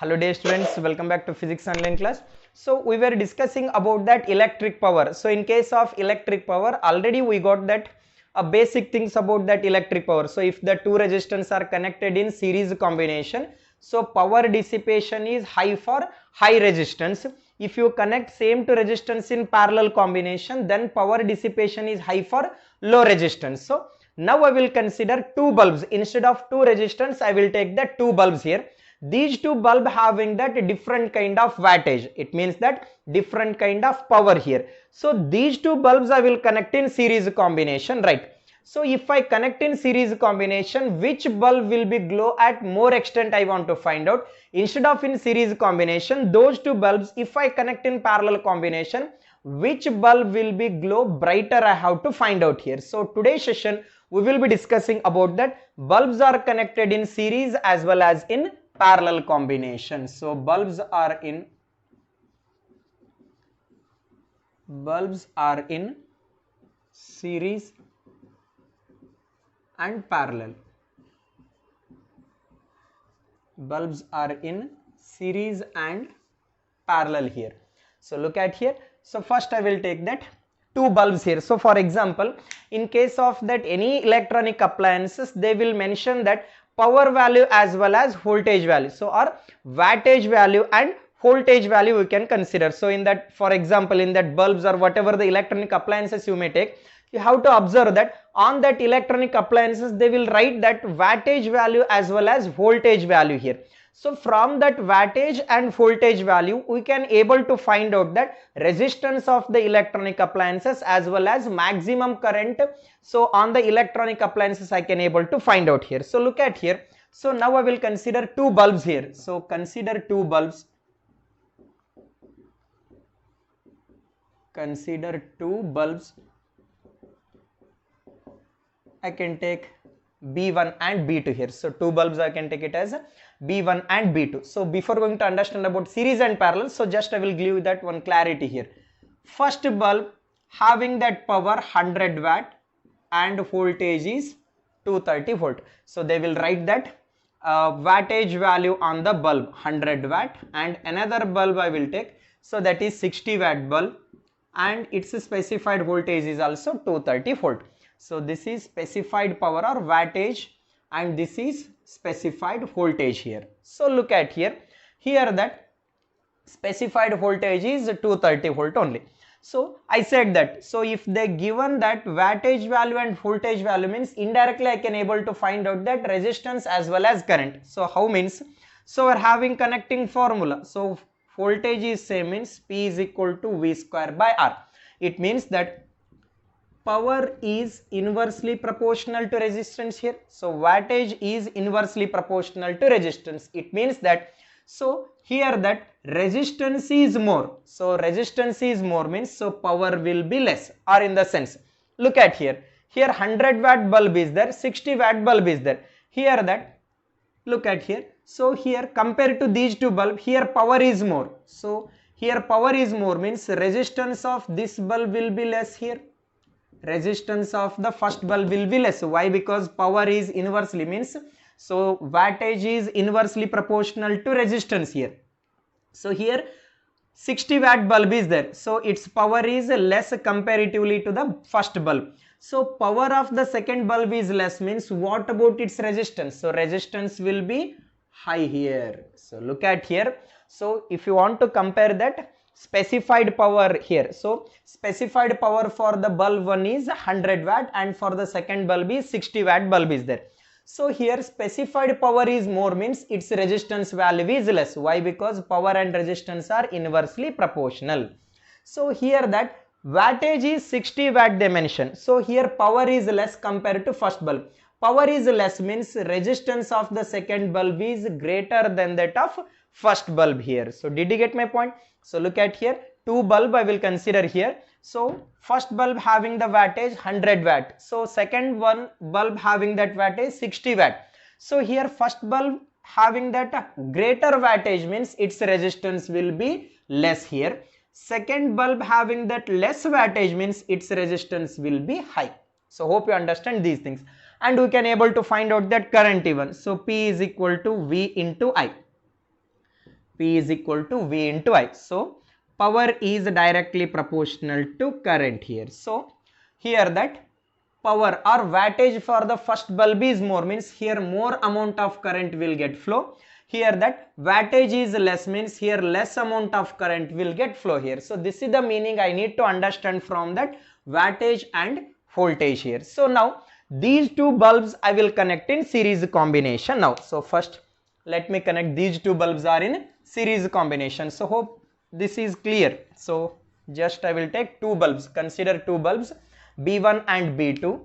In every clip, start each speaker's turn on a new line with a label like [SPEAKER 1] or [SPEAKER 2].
[SPEAKER 1] Hello dear students, welcome back to physics online class. So we were discussing about that electric power. So in case of electric power, already we got that basic things about that electric power. So if the two resistors are connected in series combination, so power dissipation is high for high resistance. If you connect same two resistance in parallel combination, then power dissipation is high for low resistance. So now I will consider two bulbs. Instead of two resistors, I will take the two bulbs here. These two bulb having that different kind of wattage. It means that different kind of power here. So these two bulbs I will connect in series combination, right? So if I connect in series combination, which bulb will be glow at more extent I want to find out. Instead of in series combination, those two bulbs, if I connect in parallel combination, which bulb will be glow brighter I have to find out here. So today's session we will be discussing about that bulbs are connected in series as well as in parallel combination. So bulbs are in series and parallel. Bulbs are in series and parallel here. So look at here. So first I will take that two bulbs here. So for example, in case of that any electronic appliances, they will mention that power value as well as voltage value. So or wattage value and voltage value we can consider. So in that, for example, in that bulbs or whatever the electronic appliances you may take, you have to observe that on that electronic appliances they will write that wattage value as well as voltage value here. So from that wattage and voltage value we can able to find out that resistance of the electronic appliances as well as maximum current. So on the electronic appliances I can able to find out here. So look at here. So now I will consider two bulbs here. So consider two bulbs. Consider two bulbs. I can take B1 and B2 here. So two bulbs I can take it as B1 and B2. So before going to understand about series and parallel, so just I will give you that one clarity here. First bulb having that power 100 watt and voltage is 230 volt. So they will write that wattage value on the bulb 100 watt, and another bulb I will take, so that is 60 watt bulb, and its specified voltage is also 230 volt. So this is specified power or wattage and this is specified voltage here. So look at here. Here that specified voltage is 230 volt only. So I said that. So if they given that wattage value and voltage value, means indirectly I can able to find out that resistance as well as current. So how means? So we are having connecting formula. So voltage is same, means P is equal to V square by R. It means that power is inversely proportional to resistance here. So wattage is inversely proportional to resistance. It means that, so here that resistance is more. So resistance is more means so power will be less, or in the sense, look at here. Here 100 watt bulb is there, 60 watt bulb is there. Here that, look at here. So here compared to these two bulbs, here power is more. So here power is more means resistance of this bulb will be less here. Resistance of the first bulb will be less. Why? Because power is inversely, means so wattage is inversely proportional to resistance here. So here 60 watt bulb is there, so its power is less comparatively to the first bulb. So power of the second bulb is less, means what about its resistance? So resistance will be high here. So look at here. So if you want to compare that specified power here, so specified power for the bulb one is 100 watt and for the second bulb is 60 watt bulb is there. So here specified power is more, means its resistance value is less. Why? Because power and resistance are inversely proportional. So here that wattage is 60 watt dimension. So here power is less compared to first bulb. Power is less means resistance of the second bulb is greater than that of first bulb here. So did you get my point? So look at here, two bulb I will consider here. So first bulb having the wattage 100 watt. So second one bulb having that wattage 60 watt. So here first bulb having that greater wattage means its resistance will be less here. Second bulb having that less wattage means its resistance will be high. So hope you understand these things. And we can able to find out that current even. So P is equal to V into I. P is equal to V into I. So power is directly proportional to current here. So here that power or wattage for the first bulb is more, means here more amount of current will get flow. Here that wattage is less, means here less amount of current will get flow here. So this is the meaning I need to understand from that wattage and voltage here. So now these two bulbs I will connect in series combination now. So first let me connect these two bulbs are in series combination. So hope this is clear. So just I will take two bulbs, consider two bulbs B1 and B2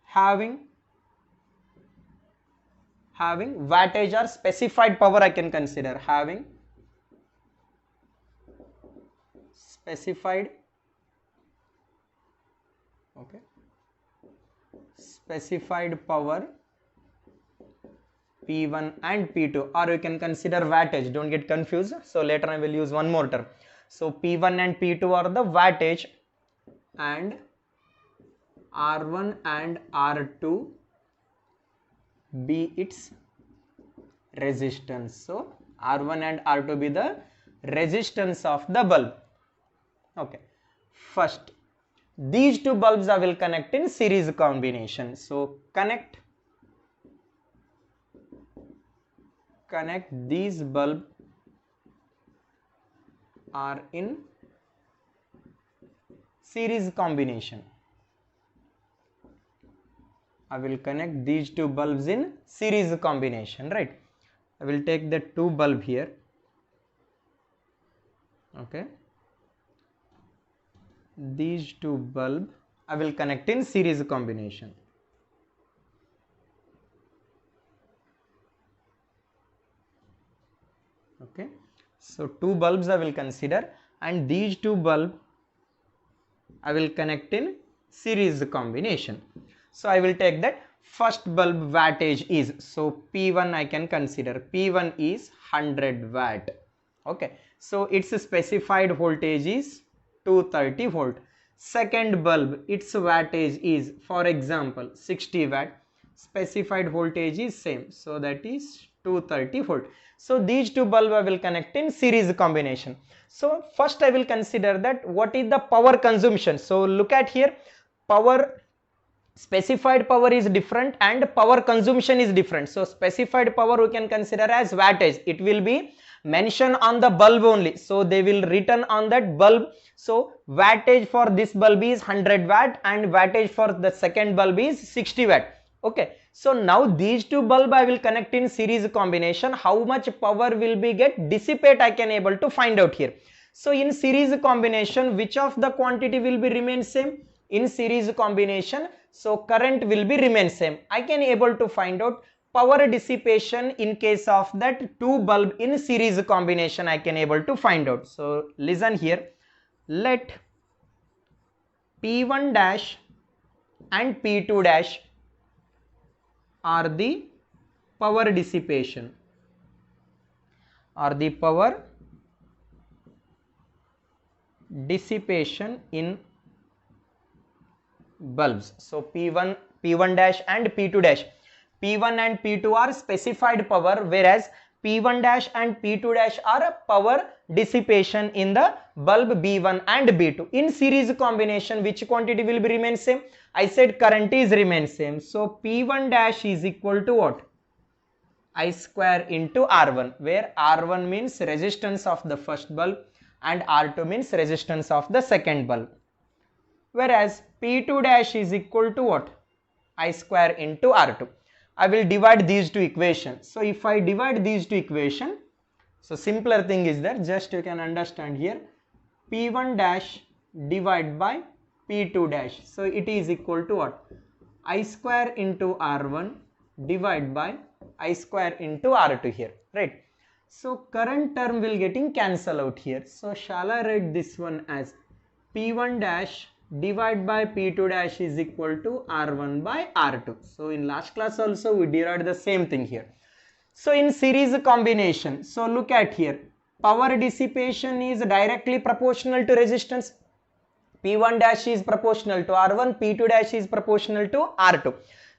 [SPEAKER 1] having wattage or specified power. I can consider having specified power P1 and P2, or you can consider wattage, don't get confused. So later I will use one more term. So P1 and P2 are the wattage and R1 and R2 be its resistance. So R1 and R2 be the resistance of the bulb. Okay, first these two bulbs I will connect in series combination. So connect these bulb are in series combination. I will connect these two bulbs in series combination, right? I will take the two bulb here. Okay, these two bulb I will connect in series combination. Okay, so two bulbs I will consider, and these two bulb I will connect in series combination. So I will take that first bulb wattage is, so P1 I can consider, P1 is 100 watt. Okay, so its specified voltage is 230 volt. Second bulb, its wattage is, for example, 60 watt. Specified voltage is same, so that is 230 volt. So these two bulb I will connect in series combination. So first I will consider that what is the power consumption. So look at here, power, specified power is different and power consumption is different. So specified power we can consider as wattage. It will be mentioned on the bulb only, so they will written on that bulb. So wattage for this bulb is 100 watt and wattage for the second bulb is 60 watt. Okay, so now these two bulb I will connect in series combination. How much power will be get dissipate I can able to find out here. So in series combination, which of the quantity will be remain same? In series combination, so current will be remain same. I can able to find out power dissipation in case of that two bulb in series combination. I can able to find out. So listen here, let P1 dash and P2 dash are the power dissipation, in bulbs. So P1 dash and P2 dash, P1 and P2 are specified power, whereas P1 dash and P2 dash are power dissipation in the bulb B1 and B2. In series combination, which quantity will be remain same? I said current is remain same. So P1 dash is equal to what? I square into R1, where R1 means resistance of the first bulb and R2 means resistance of the second bulb. Whereas P2 dash is equal to what? I square into R2. I will divide these two equations. So if I divide these two equations, so simpler thing is that just you can understand here, P1 dash divided by P2 dash. So it is equal to what? I square into R1 divided by I square into R2 here, right? So current term will getting cancel out here. So shall I write this one as P1 dash divided by P2 dash is equal to R1 by R2. So in last class also we derived the same thing here. So in series combination, so look at here, power dissipation is directly proportional to resistance. P1 dash is proportional to R1, P2 dash is proportional to R2.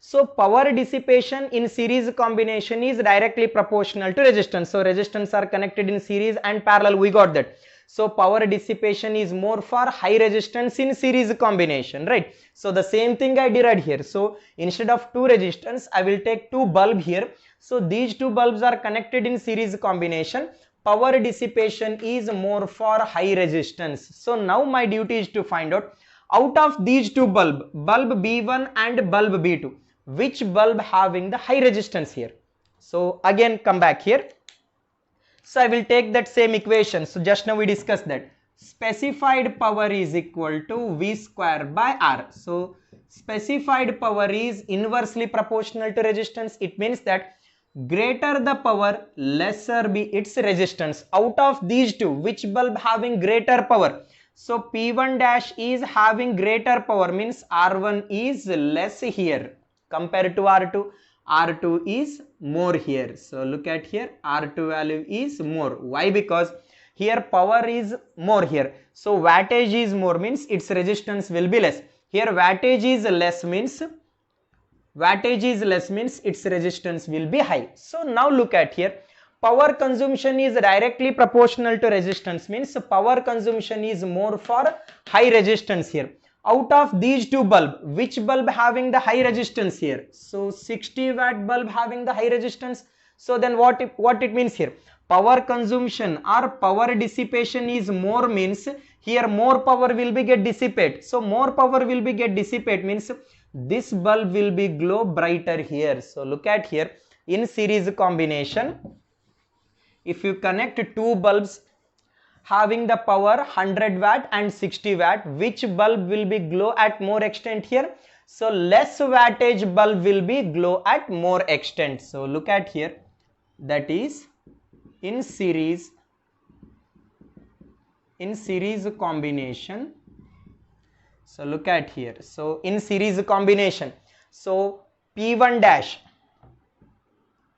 [SPEAKER 1] So power dissipation in series combination is directly proportional to resistance. So resistance are connected in series and parallel, we got that. So power dissipation is more for high resistance in series combination, right? So the same thing I derived here. So instead of two resistance, I will take two bulb here. So these two bulbs are connected in series combination. Power dissipation is more for high resistance. So now my duty is to find out of these two bulb B1 and bulb B2, which bulb having the high resistance here. So again come back here. So I will take that same equation. So just now we discussed that specified power is equal to V square by R. So specified power is inversely proportional to resistance. It means that greater the power, lesser be its resistance. Out of these two, which bulb having greater power? So P1 dash is having greater power, means R1 is less here compared to R2. R2 is more here. So look at here, R2 value is more. Why? Because here power is more here. So wattage is more, means its resistance will be less. Here wattage is less means its resistance will be high. So now look at here, power consumption is directly proportional to resistance, means power consumption is more for high resistance here. Out of these two bulb, which bulb having the high resistance here? So 60 watt bulb having the high resistance. So then what it means here? Power consumption or power dissipation is more, means here more power will be get dissipate. So more power will be get dissipate means this bulb will be glow brighter here. So look at here, in series combination, if you connect two bulbs having the power 100 watt and 60 watt, which bulb will be glow at more extent here? So less wattage bulb will be glow at more extent. So look at here, that is in series combination. So look at here, so in series combination, so P1 dash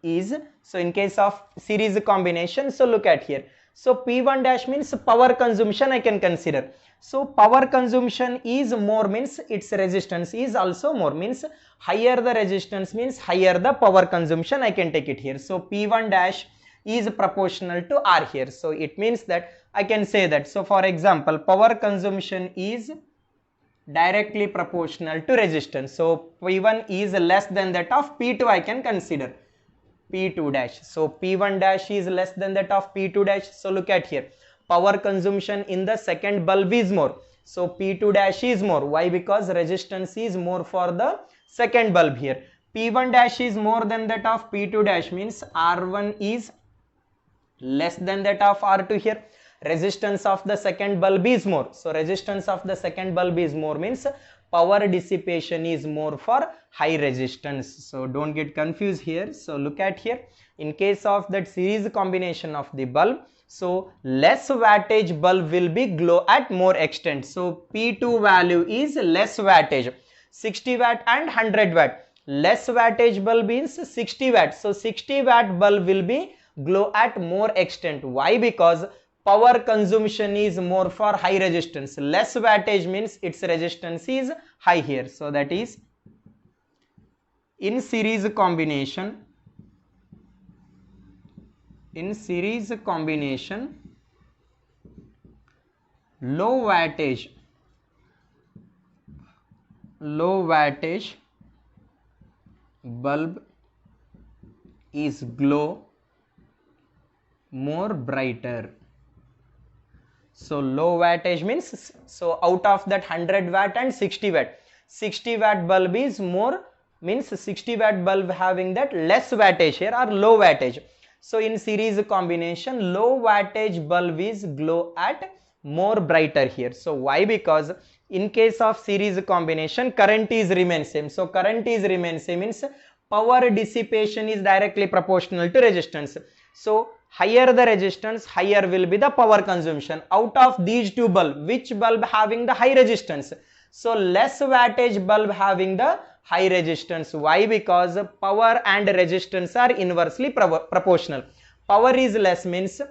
[SPEAKER 1] is, so in case of series combination, so look at here, so P1 dash means power consumption I can consider. So power consumption is more, means its resistance is also more, means higher the resistance means higher the power consumption I can take it here. So P1 dash is proportional to R here. So it means that I can say that, so for example, power consumption is directly proportional to resistance. So P1 is less than that of P2 I can consider. P2 dash. So P1 dash is less than that of P2 dash. So look at here, power consumption in the second bulb is more. So P2 dash is more. Why? Because resistance is more for the second bulb here. P1 dash is more than that of P2 dash, means R1 is less than that of R2 here. Resistance of the second bulb is more. So resistance of the second bulb is more, means power dissipation is more for high resistance. So don't get confused here. So look at here, in case of that series combination of the bulb, so less wattage bulb will be glow at more extent. So P2 value is less wattage, 60 watt and 100 watt. Less wattage bulb means 60 watt. So 60 watt bulb will be glow at more extent. Why? Because power consumption is more for high resistance. Less wattage means its resistance is high here. So that is in series combination. In series combination, low wattage bulb is glow more brighter. So low wattage means, so out of that 100 watt and 60 watt, 60 watt bulb is more, means 60 watt bulb having that less wattage here or low wattage. So in series combination, low wattage bulb is glow at more brighter here. So why? Because in case of series combination, current is remain same. So current is remain same means power dissipation is directly proportional to resistance. So higher the resistance, higher will be the power consumption. Out of these two bulb, which bulb having the high resistance? So less wattage bulb having the high resistance. Why? Because power and resistance are inversely proportional. Power is less means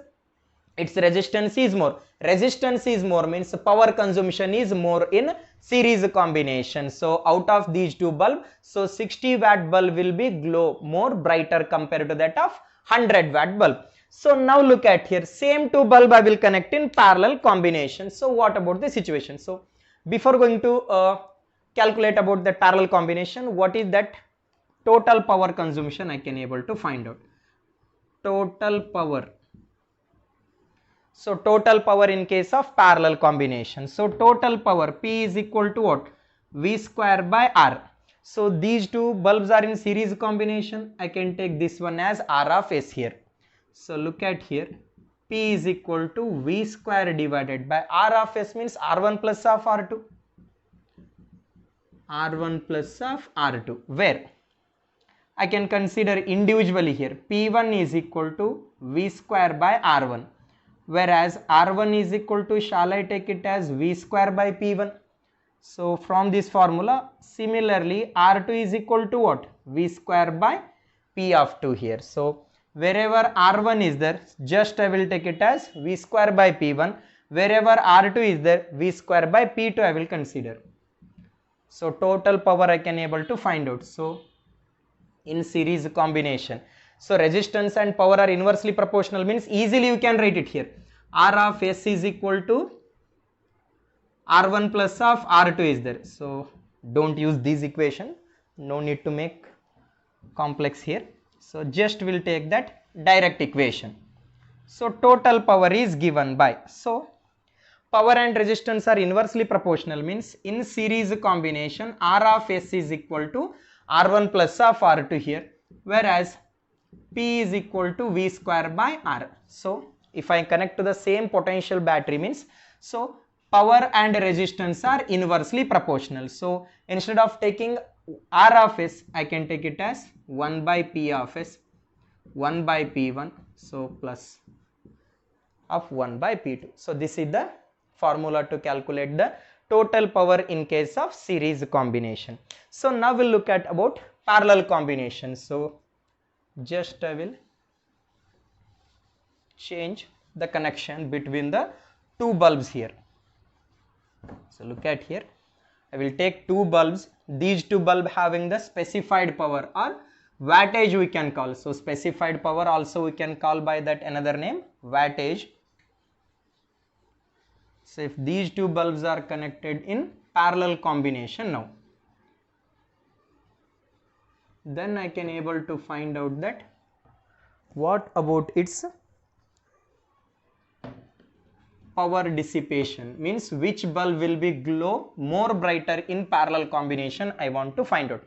[SPEAKER 1] its resistance is more. Resistance is more means power consumption is more in series combination. So out of these two bulbs, so 60 watt bulb will be glow more brighter compared to that of 100 watt bulb. So now look at here, same two bulb I will connect in parallel combination. So what about the situation? So before going to calculate about the parallel combination, what is that total power consumption I can able to find out. Total power. So total power in case of parallel combination. So total power P is equal to what? V square by R. So these two bulbs are in series combination. I can take this one as R of S here. So look at here. P is equal to V square divided by R of S means R1 plus of R2. R1 plus of R2. Where? I can consider individually here. P1 is equal to V square by R1. Whereas R1 is equal to, shall I take it as V square by P1? So from this formula, similarly R2 is equal to what? V square by P of 2 here. So wherever R1 is there, just I will take it as V square by P1. Wherever R2 is there, V square by P2 I will consider. So total power I can able to find out. So in series combination, so resistance and power are inversely proportional means easily you can write it here. R of S is equal to R1 plus of R2 is there. So don't use this equation. No need to make complex here. So just will take that direct equation. So total power is given by. So power and resistance are inversely proportional means in series combination R of S is equal to R1 plus of R2 here. Whereas P is equal to V square by R. So if I connect to the same potential battery means, so power and resistance are inversely proportional. So instead of taking R of S, I can take it as 1 by P of S, 1 by P1, so plus of 1 by P2. So this is the formula to calculate the total power in case of series combination. So now we'll look at about parallel combination. So just I will change the connection between the two bulbs here. So look at here, I will take two bulbs, these two bulbs having the specified power or wattage we can call. So specified power also we can call by that another name, wattage. So if these two bulbs are connected in parallel combination now, then I can able to find out that what about its power dissipation means which bulb will be glow more brighter in parallel combination I want to find out.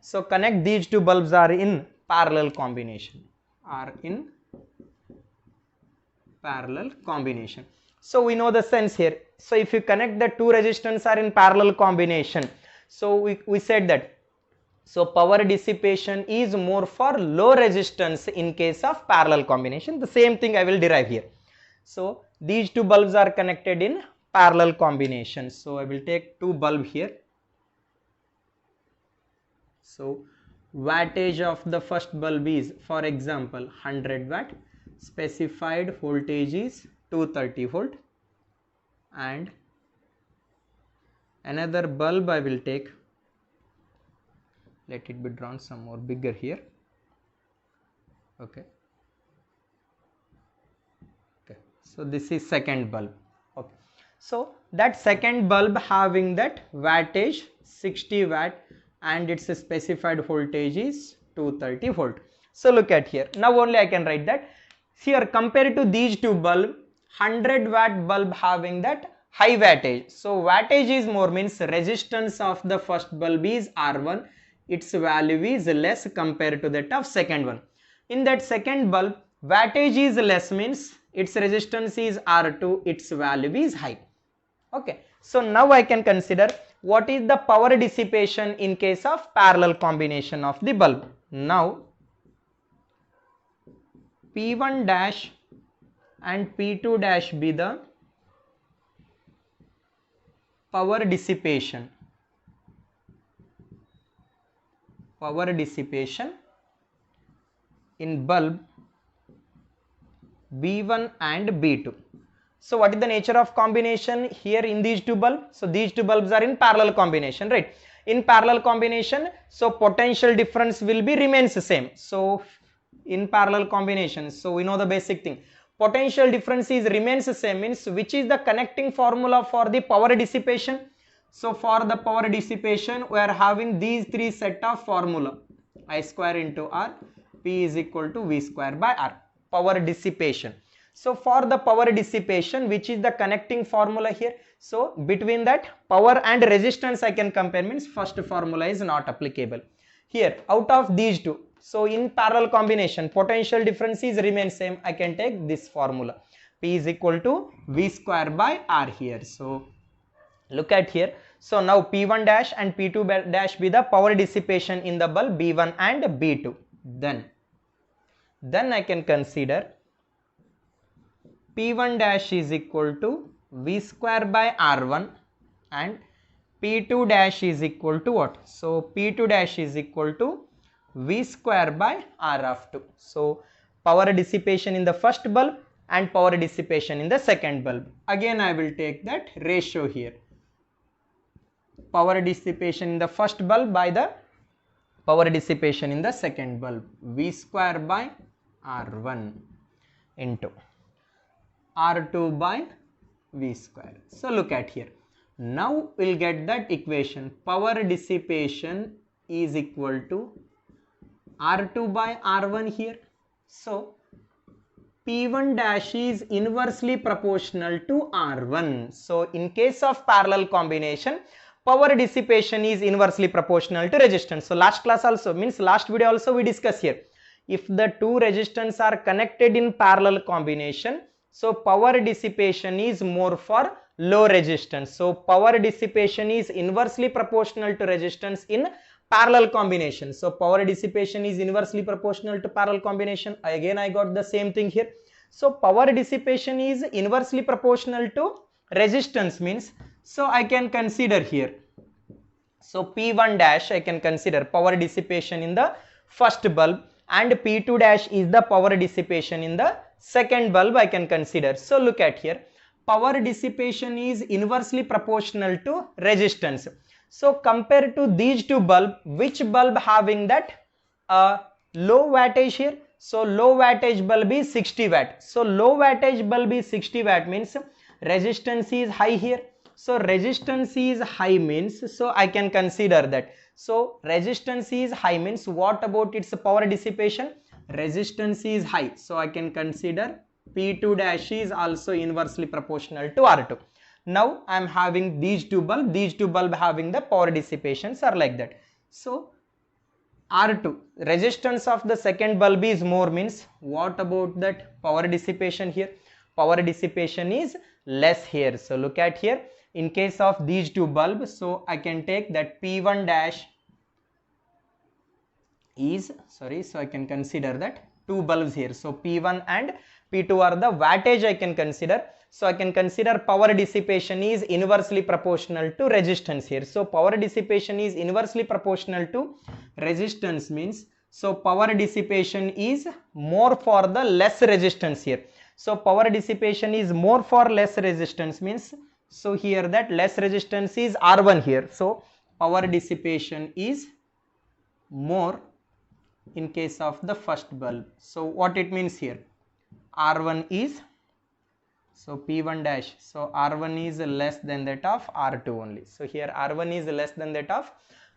[SPEAKER 1] So connect these two bulbs are in parallel combination, So we know the sense here. So if you connect the two resistors are in parallel combination, so we said that so power dissipation is more for low resistance in case of parallel combination. The same thing I will derive here. So these two bulbs are connected in parallel combination. So I will take two bulb here. So wattage of the first bulb is, for example, 100 watt. Specified voltage is 230 volt. And another bulb I will take. Let it be drawn some more bigger here. Okay. So this is second bulb. Okay. So that second bulb having that wattage 60 watt and its specified voltage is 230 volt. So look at here. Now only I can write that. Here compared to these two bulb, 100 watt bulb having that high wattage. So wattage is more means resistance of the first bulb is R1. Its value is less compared to that of second one. In that second bulb, wattage is less means its resistance is R2, its value is high. Okay. So now I can consider what is the power dissipation in case of parallel combination of the bulb. Now P1 dash and P2 dash be the power dissipation. Power dissipation in bulb B1 and B2. So what is the nature of combination here in these two bulbs? So these two bulbs are in parallel combination, right? In parallel combination, so potential difference will be remains the same. So in parallel combination, so we know the basic thing, potential difference is remains the same, means which is the connecting formula for the power dissipation. So for the power dissipation, we are having these three set of formula: I square into R, P is equal to V square by R, power dissipation. So for the power dissipation, which is the connecting formula here, so between that power and resistance I can compare, means first formula is not applicable here. Out of these two, so in parallel combination, potential differences remain same, I can take this formula, P is equal to V square by R here. So look at here, so now P1 dash and P2 dash be the power dissipation in the bulb B1 and B2. Then I can consider P1 dash is equal to V square by R1 and P2 dash is equal to what? So P2 dash is equal to V square by R of 2. So power dissipation in the first bulb and power dissipation in the second bulb. Again I will take that ratio here. Power dissipation in the first bulb by the power dissipation in the second bulb, V square by R1 into R2 by V square. So look at here. Now we'll get that equation. Power dissipation is equal to R2 by R1 here. So P1 dash is inversely proportional to R1. So in case of parallel combination, power dissipation is inversely proportional to resistance. So last class also, means last video also we discuss here. If the two resistance are connected in parallel combination, so power dissipation is more for low resistance. So power dissipation is inversely proportional to resistance in parallel combination. So power dissipation is inversely proportional to parallel combination. Again I got the same thing here. So power dissipation is inversely proportional to resistance, means so I can consider here. So P1 dash I can consider power dissipation in the first bulb and P2 dash is the power dissipation in the second bulb I can consider. So look at here, power dissipation is inversely proportional to resistance. So compared to these two bulbs, which bulb having that low wattage here? So low wattage bulb is 60 watt. So low wattage bulb is 60 watt means resistance is high here. So resistance is high means, so I can consider that. So resistance is high means what about its power dissipation? Resistance is high, so I can consider P2 dash is also inversely proportional to R2. Now I am having these two bulb having the power dissipations are like that. So R2, resistance of the second bulb is more means what about that power dissipation here? Power dissipation is less here. So look at here, in case of these two bulbs, so I can take that P1 dash is, sorry, so I can consider that two bulbs here. So P1 and P2 are the wattage I can consider. So I can consider power dissipation is inversely proportional to resistance here. So power dissipation is inversely proportional to resistance means, so power dissipation is more for the less resistance here. So power dissipation is more for less resistance means, so here that less resistance is R1 here. So power dissipation is more in case of the first bulb. So what it means here? R1 is, so P1 dash, so R1 is less than that of R2 only. So here R1 is less than that of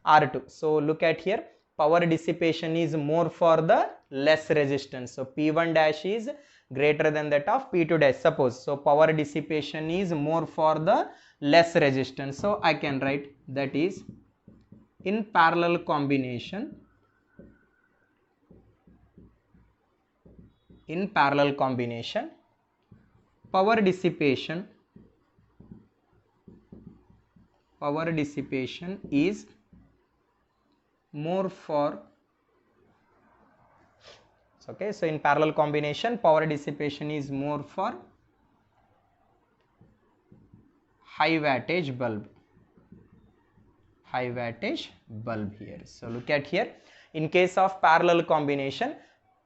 [SPEAKER 1] R2. So look at here, power dissipation is more for the less resistance. So P1 dash is greater than that of P2 dash, suppose. So power dissipation is more for the less resistance. So I can write that is in parallel combination, power dissipation is more for, okay, so in parallel combination power dissipation is more for high wattage bulb here. So look at here, in case of parallel combination,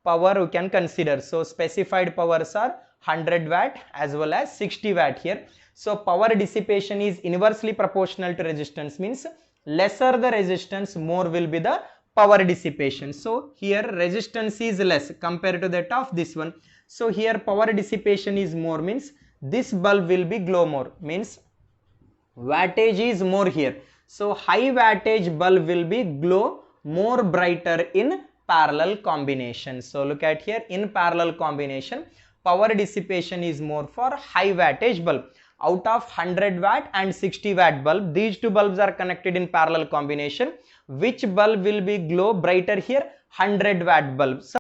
[SPEAKER 1] power we can consider, so specified powers are 100 watt as well as 60 watt here. So power dissipation is inversely proportional to resistance, means lesser the resistance, more will be the power dissipation. So here resistance is less compared to that of this one. So here power dissipation is more, means this bulb will be glow more, means wattage is more here. So high wattage bulb will be glow more brighter in parallel combination. So look at here, in parallel combination power dissipation is more for high wattage bulb. Out of 100 watt and 60 watt bulb, these two bulbs are connected in parallel combination. Which bulb will be glow brighter here? 100 watt bulb. So